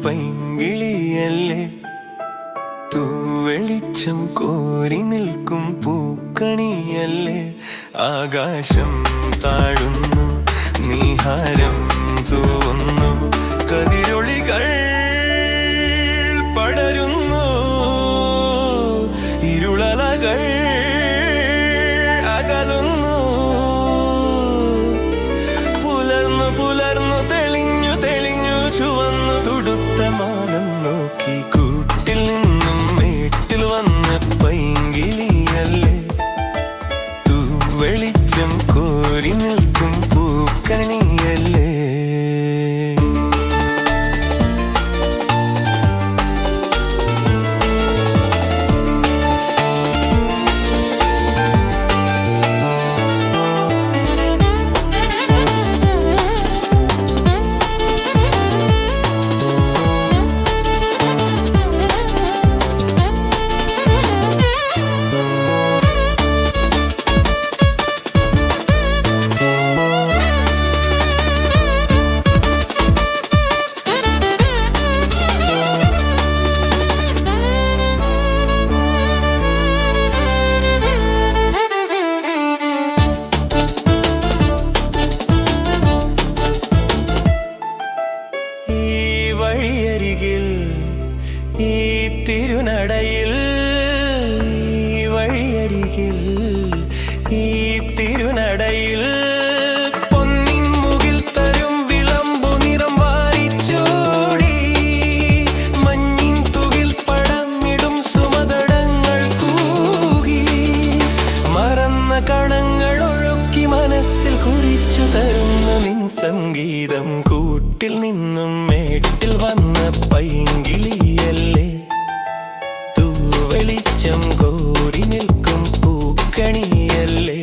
പൈങ്കിളിയല്ലേ, തൂവെളിച്ചം കോരി നിൽക്കും പൂക്കണിയല്ലേ. ആകാശം താഴുന്നു, നീഹാരം തൂവുന്നു, കതിരൊളികൾ പടരുന്നു, ഇരുളലകൾ അകലുന്നു. പുലർന്നു പുലർന്നു തെളിഞ്ഞു തെളിഞ്ഞു ചുവന്നു തുടുത്ത മാനം നോക്കി കൂട്ടിൽ നിന്നും മേട്ടിൽ വന്ന പൈങ്കിളിയല്ലേ, തൂവെളിച്ചം കോരി നിൽക്കും പൂക്കണിയല്ലേ. വഴിയരികിൽ ഈ തിരുനടയിൽ, ഈ വഴിയരികിൽ ഈ തിരുനടയിൽ പൊന്നിൻ മുകിൽ തരും വിളമ്പു നിറം വാരിച്ചൂടി, മഞ്ഞിൻ തുകിൽ പടമിടും സുമതടങ്ങൾ കൂകി, മറന്ന കണങ്ങൾ ഒഴുക്കി മനസ്സിൽ കുറിച്ചു തരുന്ന നിൻ സംഗീതം. കൂട്ടിൽ നിന്നും മേട്ടിൽ വന്ന പൈങ്കിളിയല്ലേ, തൂവെളിച്ചം കോരി നിൽക്കും പൂക്കണിയല്ലേ.